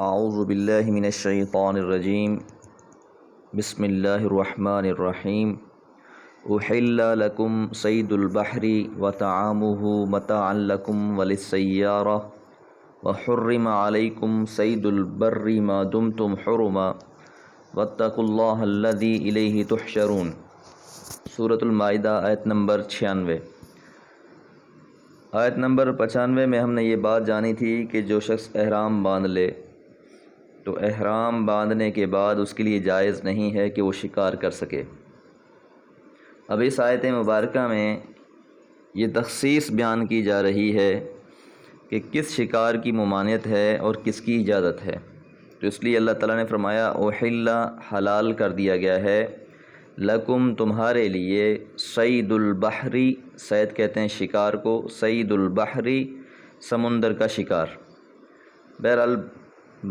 اعوذ باللہ من الشیطان الرجیم بسم اللہ الرحمن الرحیم احل لکم صید البحر وطعامہ متاعا لکم وللسیارہ وحرم علیکم صید البر ما دمتم حرما واتقوا اللہ الذی الیہ تحشرون۔ سورۃ المائدہ آیت نمبر 96۔ آیت نمبر 95 میں ہم نے یہ بات جانی تھی کہ جو شخص احرام باندھ لے تو احرام باندھنے کے بعد اس کے لیے جائز نہیں ہے کہ وہ شکار کر سکے۔ اب اس آیت مبارکہ میں یہ تخصیص بیان کی جا رہی ہے کہ کس شکار کی ممانعت ہے اور کس کی اجازت ہے۔ تو اس لیے اللہ تعالیٰ نے فرمایا اوحل، حلال کر دیا گیا ہے، لکم تمہارے لیے، صید البحری، صید کہتے ہیں شکار کو، صید البحری سمندر کا شکار۔ بہرحال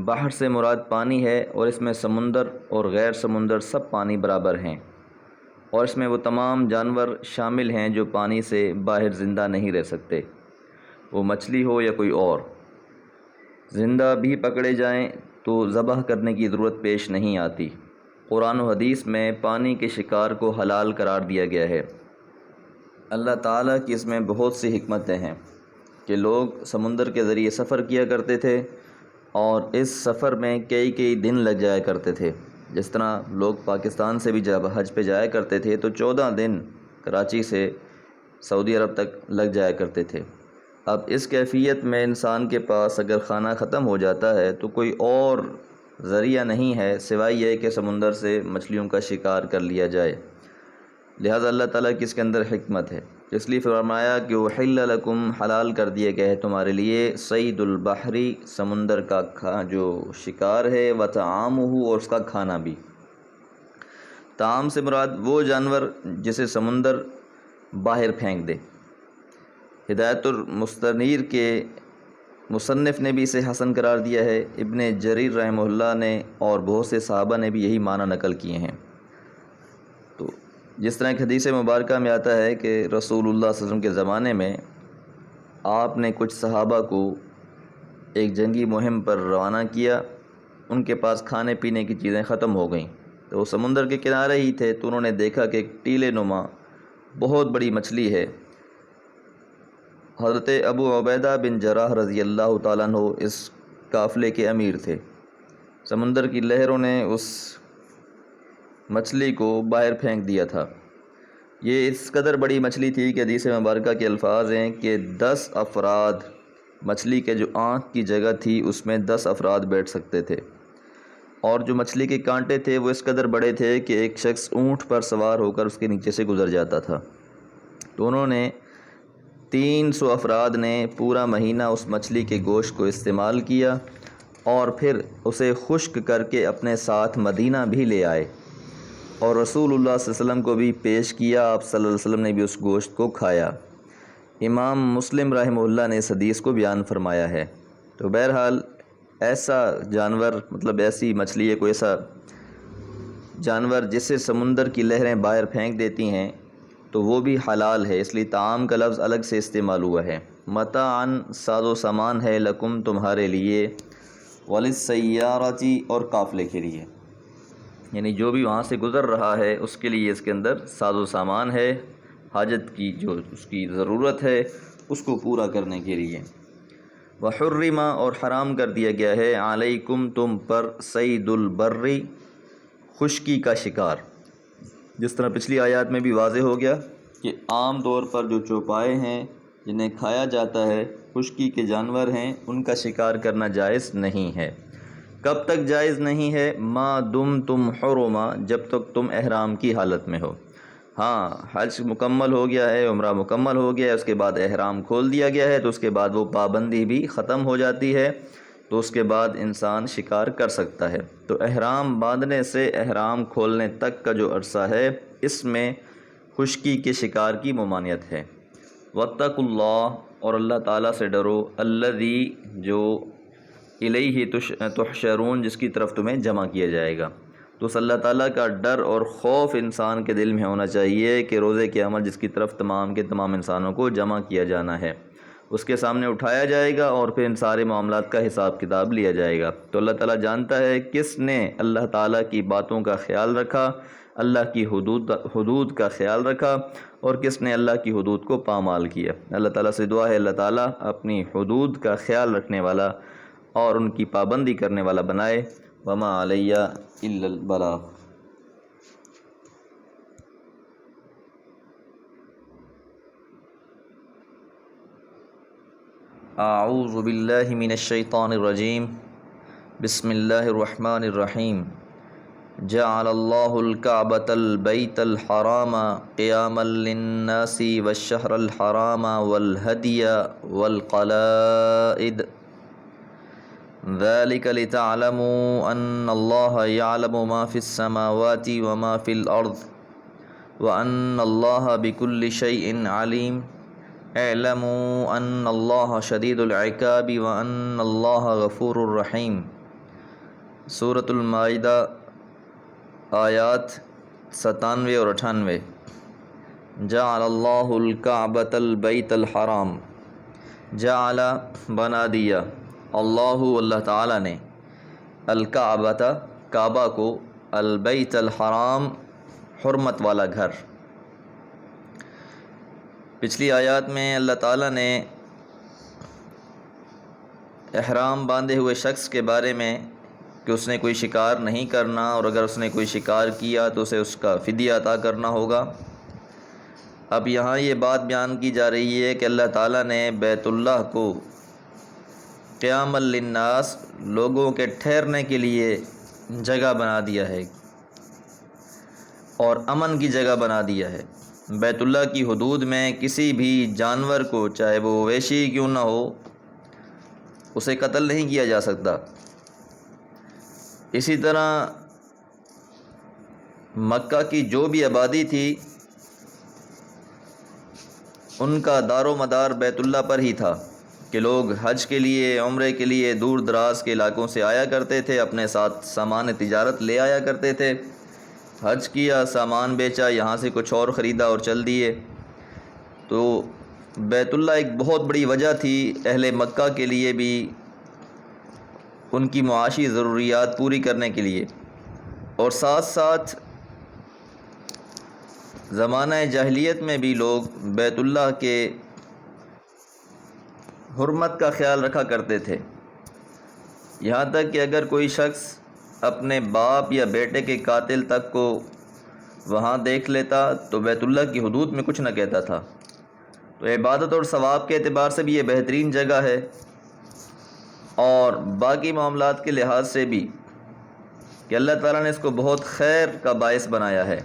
بحر سے مراد پانی ہے، اور اس میں سمندر اور غیر سمندر سب پانی برابر ہیں، اور اس میں وہ تمام جانور شامل ہیں جو پانی سے باہر زندہ نہیں رہ سکتے، وہ مچھلی ہو یا کوئی اور۔ زندہ بھی پکڑے جائیں تو ذبح کرنے کی ضرورت پیش نہیں آتی۔ قرآن و حدیث میں پانی کے شکار کو حلال قرار دیا گیا ہے۔ اللہ تعالیٰ کی اس میں بہت سی حکمتیں ہیں کہ لوگ سمندر کے ذریعے سفر کیا کرتے تھے، اور اس سفر میں کئی دن لگ جایا کرتے تھے۔ جس طرح لوگ پاکستان سے بھی جب حج پہ جایا کرتے تھے تو 14 دن کراچی سے سعودی عرب تک لگ جایا کرتے تھے۔ اب اس کیفیت میں انسان کے پاس اگر کھانا ختم ہو جاتا ہے تو کوئی اور ذریعہ نہیں ہے سوائے یہ کہ سمندر سے مچھلیوں کا شکار کر لیا جائے۔ لہٰذا اللہ تعالیٰ کی اس کے اندر حکمت ہے، اس لیے فرمایا کہ احل لکم، حلال کر دیا گیا ہے تمہارے لیے، صید البحری سمندر کا جو شکار ہے، وطعامہ اور اس کا کھانا بھی۔ طعام سے مراد وہ جانور جسے سمندر باہر پھینک دے۔ ہدایت المستنیر کے مصنف نے بھی اسے حسن قرار دیا ہے، ابن جریر رحمہ اللہ نے اور بہت سے صحابہ نے بھی یہی معنی نقل کیے ہیں۔ تو جس طرح ایک حدیث مبارکہ میں آتا ہے کہ رسول اللہ صلی اللہ علیہ وسلم کے زمانے میں آپ نے کچھ صحابہ کو ایک جنگی مہم پر روانہ کیا، ان کے پاس کھانے پینے کی چیزیں ختم ہو گئیں، تو وہ سمندر کے کنارے ہی تھے تو انہوں نے دیکھا کہ ایک ٹیلے نما بہت بڑی مچھلی ہے۔ حضرت ابو عبیدہ بن جراح رضی اللہ تعالیٰ عنہ اس قافلے کے امیر تھے۔ سمندر کی لہروں نے اس مچھلی کو باہر پھینک دیا تھا۔ یہ اس قدر بڑی مچھلی تھی کہ حدیث مبارکہ کے الفاظ ہیں کہ 10 افراد، مچھلی کے جو آنکھ کی جگہ تھی اس میں 10 افراد بیٹھ سکتے تھے، اور جو مچھلی کے کانٹے تھے وہ اس قدر بڑے تھے کہ ایک شخص اونٹ پر سوار ہو کر اس کے نیچے سے گزر جاتا تھا۔ تو انہوں نے 300 افراد نے پورا مہینہ اس مچھلی کے گوشت کو استعمال کیا، اور پھر اسے خشک کر کے اپنے ساتھ مدینہ بھی لے آئے، اور رسول اللہ صلی اللہ علیہ وسلم کو بھی پیش کیا۔ آپ صلی اللہ علیہ وسلم نے بھی اس گوشت کو کھایا۔ امام مسلم رحمہ اللہ نے اس حدیث کو بیان فرمایا ہے۔ تو بہرحال ایسا جانور، مطلب ایسی مچھلی ہے، کوئی ایسا جانور جسے سمندر کی لہریں باہر پھینک دیتی ہیں، تو وہ بھی حلال ہے، اس لیے طعام کا لفظ الگ سے استعمال ہوا ہے۔ متاعن ساز و سامان ہے، لکم تمہارے لیے، وللسیارۃ اور قافلے کے لیے، یعنی جو بھی وہاں سے گزر رہا ہے اس کے لیے اس کے اندر ساز و سامان ہے، حاجت کی جو اس کی ضرورت ہے اس کو پورا کرنے کے لیے۔ وحرم اور حرام کر دیا گیا ہے، علیکم تم پر، صید البری خشکی کا شکار۔ جس طرح پچھلی آیات میں بھی واضح ہو گیا کہ عام طور پر جو چوپائے ہیں جنہیں کھایا جاتا ہے، خشکی کے جانور ہیں، ان کا شکار کرنا جائز نہیں ہے۔ کب تک جائز نہیں ہے؟ ما دمتم حرما، جب تک تم احرام کی حالت میں ہو۔ ہاں، حج مکمل ہو گیا ہے، عمرہ مکمل ہو گیا ہے، اس کے بعد احرام کھول دیا گیا ہے، تو اس کے بعد وہ پابندی بھی ختم ہو جاتی ہے، تو اس کے بعد انسان شکار کر سکتا ہے۔ تو احرام باندھنے سے احرام کھولنے تک کا جو عرصہ ہے، اس میں خشکی کے شکار کی ممانعت ہے۔ واتقوا اللہ، اور اللہ تعالیٰ سے ڈرو، الذی جو الیہ تحشرون، جس کی طرف تمہیں جمع کیا جائے گا۔ تو اس اللہ تعالیٰ کا ڈر اور خوف انسان کے دل میں ہونا چاہیے کہ روز قیامت جس کی طرف تمام کے تمام انسانوں کو جمع کیا جانا ہے۔ اس کے سامنے اٹھایا جائے گا اور پھر ان سارے معاملات کا حساب کتاب لیا جائے گا۔ تو اللہ تعالیٰ جانتا ہے کس نے اللہ تعالیٰ کی باتوں کا خیال رکھا، اللہ کی حدود کا خیال رکھا، اور کس نے اللہ کی حدود کو پامال کیا۔ اللہ تعالیٰ سے دعا ہے اللہ تعالیٰ اپنی حدود کا خیال رکھنے والا اور ان کی پابندی کرنے والا بنائے۔ وما علیہ الا البلاغ۔ اعوذ باللہ من الشیطان الرجیم، بسم اللہ الرحمن الرحیم۔ جعل اللہ الکعبۃ البیت الحرام قیاما للناس والشہر الحرام والہدی والقلائد ذلك لتعلموا ان اللہ یعلم ما فی السماوات وما فی الارض وان اللہ بکل شیء علیم۔ اعلموا ان اللہ شدید العقاب وان اللہ غفور الرحیم۔ سورۃ المائدہ آیات 97 اور 98۔ جعل اللہ الکعبۃ البیت الحرام، جعل بنا دیا، اللہ تعالیٰ نے، الکعبۃ کعبہ کو، البیت الحرام حرمت والا گھر۔ پچھلی آیات میں اللہ تعالیٰ نے احرام باندھے ہوئے شخص کے بارے میں کہ اس نے کوئی شکار نہیں کرنا، اور اگر اس نے کوئی شکار کیا تو اسے اس کا فدیہ عطا کرنا ہوگا۔ اب یہاں یہ بات بیان کی جا رہی ہے کہ اللہ تعالیٰ نے بیت اللہ کو قیام للناس، لوگوں کے ٹھہرنے کے لیے جگہ بنا دیا ہے اور امن کی جگہ بنا دیا ہے۔ بیت اللہ کی حدود میں کسی بھی جانور کو، چاہے وہ وحشی کیوں نہ ہو، اسے قتل نہیں کیا جا سکتا۔ اسی طرح مکہ کی جو بھی آبادی تھی ان کا دار و مدار بیت اللہ پر ہی تھا کہ لوگ حج کے لیے، عمرے کے لیے دور دراز کے علاقوں سے آیا کرتے تھے، اپنے ساتھ سامان تجارت لے آیا کرتے تھے، حج کیا، سامان بیچا، یہاں سے کچھ اور خریدا اور چل دیے۔ تو بیت اللہ ایک بہت بڑی وجہ تھی اہل مکہ کے لیے بھی ان کی معاشی ضروریات پوری کرنے کے لیے، اور ساتھ ساتھ زمانہ جاہلیت میں بھی لوگ بیت اللہ کے حرمت کا خیال رکھا کرتے تھے، یہاں تک کہ اگر کوئی شخص اپنے باپ یا بیٹے کے قاتل تک کو وہاں دیکھ لیتا تو بیت اللہ کی حدود میں کچھ نہ کہتا تھا۔ تو عبادت اور ثواب کے اعتبار سے بھی یہ بہترین جگہ ہے، اور باقی معاملات کے لحاظ سے بھی کہ اللہ تعالیٰ نے اس کو بہت خیر کا باعث بنایا ہے۔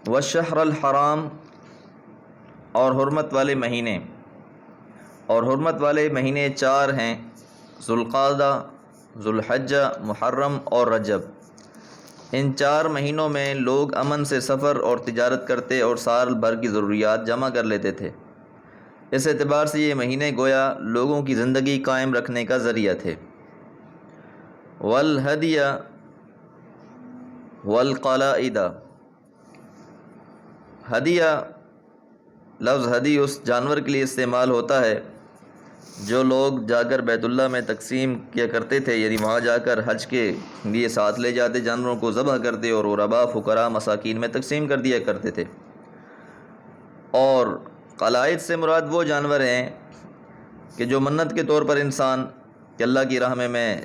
والشہر الحرام، اور حرمت والے مہینے، اور حرمت والے مہینے 4 ہیں، ذوالقعدہ، ذوالحجہ، محرم اور رجب۔ ان 4 مہینوں میں لوگ امن سے سفر اور تجارت کرتے اور سال بھر کی ضروریات جمع کر لیتے تھے۔ اس اعتبار سے یہ مہینے گویا لوگوں کی زندگی قائم رکھنے کا ذریعہ تھے۔ والہدی والقلائد، ہدیہ لفظ ہدی اس جانور کے لیے استعمال ہوتا ہے جو لوگ جا کر بیت اللہ میں تقسیم کیا کرتے تھے، یعنی وہاں جا کر حج کے لیے ساتھ لے جاتے، جانوروں کو ذبح کرتے اور غربا، فقراء، مساکین میں تقسیم کر دیا کرتے تھے۔ اور قلائد سے مراد وہ جانور ہیں کہ جو منت کے طور پر انسان کہ اللہ کی راہ میں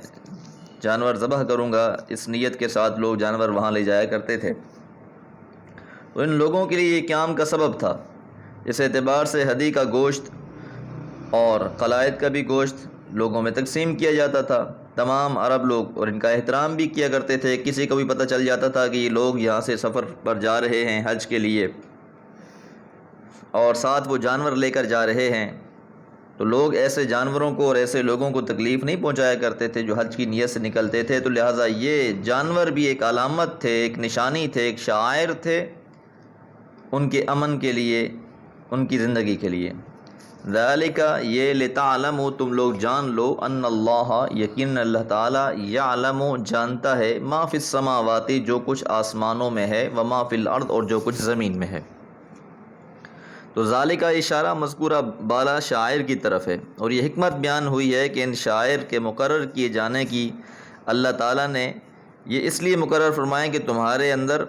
جانور ذبح کروں گا، اس نیت کے ساتھ لوگ جانور وہاں لے جایا کرتے تھے۔ تو ان لوگوں کے لیے یہ قیام کا سبب تھا۔ اس اعتبار سے ہدی کا گوشت اور قلائد کا بھی گوشت لوگوں میں تقسیم کیا جاتا تھا۔ تمام عرب لوگ اور ان کا احترام بھی کیا کرتے تھے۔ کسی کو بھی پتہ چل جاتا تھا کہ یہ لوگ یہاں سے سفر پر جا رہے ہیں حج کے لیے، اور ساتھ وہ جانور لے کر جا رہے ہیں، تو لوگ ایسے جانوروں کو اور ایسے لوگوں کو تکلیف نہیں پہنچایا کرتے تھے جو حج کی نیت سے نکلتے تھے۔ تو لہٰذا یہ جانور بھی ایک علامت تھے، ایک نشانی تھے، ایک شعائر تھے ان کے امن کے لیے، ان کی زندگی کے لیے۔ ذالک، یہ، لتعلموا، تم لوگ جان لو، ان اللہ، یقین اللہ تعالیٰ، یعلم، جانتا ہے، ما فی السماوات، جو کچھ آسمانوں میں ہے، وما فی الارض، اور جو کچھ زمین میں ہے۔ تو ذالک کا اشارہ مذکورہ بالا شاعر کی طرف ہے، اور یہ حکمت بیان ہوئی ہے کہ ان شاعر کے مقرر کیے جانے کی اللہ تعالیٰ نے یہ اس لیے مقرر فرمائیں کہ تمہارے اندر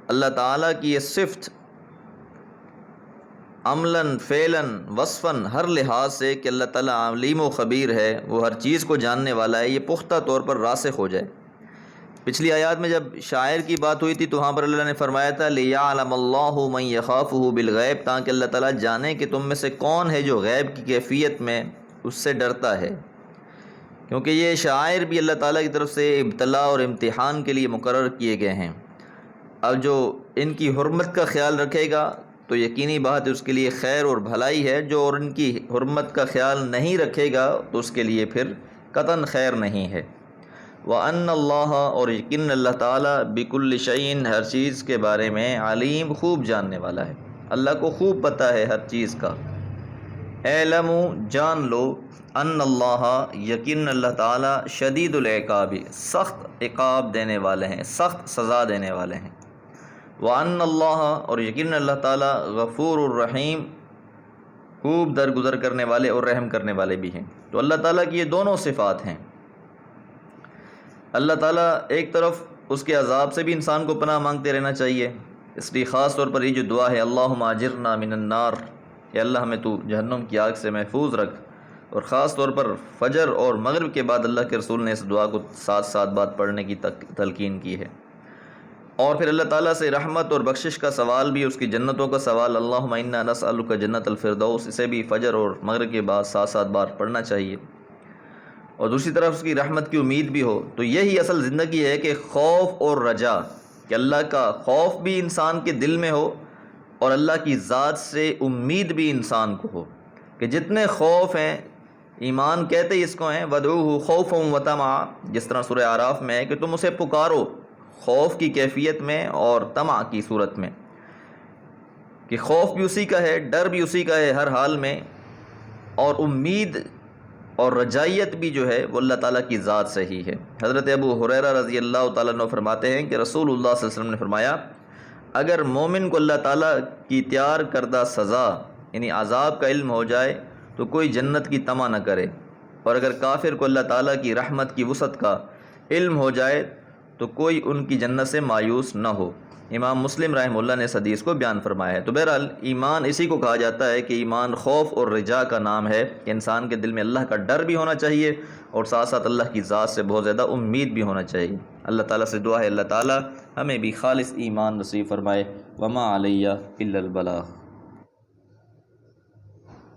اللہ تعالیٰ کی یہ صفت عملاً فعلاً وصفاً ہر لحاظ سے کہ اللہ تعالیٰ علیم و خبیر ہے، وہ ہر چیز کو جاننے والا ہے، یہ پختہ طور پر راسخ ہو جائے۔ پچھلی آیات میں جب شاعر کی بات ہوئی تھی تو وہاں پر اللہ نے فرمایا تھا لِيَعْلَمَ اللَّهُ مَن يَخَافُهُ بِالْغَيْبِ، تاکہ اللہ تعالیٰ جانے کہ تم میں سے کون ہے جو غیب کی کیفیت میں اس سے ڈرتا ہے، کیونکہ یہ شاعر بھی اللہ تعالیٰ کی طرف سے ابتلا اور امتحان کے لیے مقرر کیے گئے ہیں۔ اب جو ان کی حرمت کا خیال رکھے گا تو یقینی بات اس کے لیے خیر اور بھلائی ہے، جو اور ان کی حرمت کا خیال نہیں رکھے گا تو اس کے لیے پھر قطعاً خیر نہیں ہے۔ وَأَنَّ اللَّهَ، اور یقین اللہ تعالیٰ بِكُلِّ شَيْءٍ، ہر چیز کے بارے میں علیم، خوب جاننے والا ہے، اللہ کو خوب پتہ ہے ہر چیز کا۔ اعلموا، جان لو، ان اللہ، یقین اللہ تعالیٰ شدید العقاب، سخت عقاب دینے والے ہیں، سخت سزا دینے والے ہیں۔ وَأَنَّ اللَّهَ، اور یقین اللہ تعالیٰ غفور الرحیم، خوب درگزر کرنے والے اور رحم کرنے والے بھی ہیں۔ تو اللہ تعالیٰ کی یہ دونوں صفات ہیں۔ اللہ تعالیٰ ایک طرف اس کے عذاب سے بھی انسان کو پناہ مانگتے رہنا چاہیے، اس لیے خاص طور پر یہ جو دعا ہے اللہم اجرنا من النار، کہ اللہ ہمیں تو جہنم کی آگ سے محفوظ رکھ، اور خاص طور پر فجر اور مغرب کے بعد اللہ کے رسول نے اس دعا کو ساتھ ساتھ بات پڑھنے کی تلقین کی ہے۔ اور پھر اللہ تعالیٰ سے رحمت اور بخشش کا سوال بھی، اس کی جنتوں کا سوال، اللہم انا نسألک جنت الفردوس، اسے بھی فجر اور مغرب کے بعد ساتھ ساتھ بار پڑھنا چاہیے، اور دوسری طرف اس کی رحمت کی امید بھی ہو۔ تو یہی اصل زندگی ہے کہ خوف اور رجا، کہ اللہ کا خوف بھی انسان کے دل میں ہو اور اللہ کی ذات سے امید بھی انسان کو ہو، کہ جتنے خوف ہیں، ایمان کہتے ہی اس کو ہیں وَدْعُوهُ خَوْفًا وَطَمَعًا، جس طرح سورہ اعراف میں ہے کہ تم اسے پکارو خوف کی کیفیت میں اور طمع کی صورت میں، کہ خوف بھی اسی کا ہے، ڈر بھی اسی کا ہے ہر حال میں، اور امید اور رجائیت بھی جو ہے وہ اللہ تعالیٰ کی ذات سے ہی ہے۔ حضرت ابو ہریرہ رضی اللہ تعالیٰ عنہ فرماتے ہیں کہ رسول اللہ صلی اللہ علیہ وسلم نے فرمایا، اگر مومن کو اللہ تعالیٰ کی تیار کردہ سزا یعنی عذاب کا علم ہو جائے تو کوئی جنت کی طمع نہ کرے، اور اگر کافر کو اللہ تعالیٰ کی رحمت کی وسعت کا علم ہو جائے تو کوئی ان کی جنت سے مایوس نہ ہو۔ امام مسلم رحمہ اللہ نے اس حدیث کو بیان فرمایا ہے۔ تو بہرحال ایمان اسی کو کہا جاتا ہے کہ ایمان خوف اور رجا کا نام ہے، کہ انسان کے دل میں اللہ کا ڈر بھی ہونا چاہیے اور ساتھ ساتھ اللہ کی ذات سے بہت زیادہ امید بھی ہونا چاہیے۔ اللہ تعالیٰ سے دعا ہے اللہ تعالیٰ ہمیں بھی خالص ایمان نصیب فرمائے۔ وما علیہ الا البلاغ۔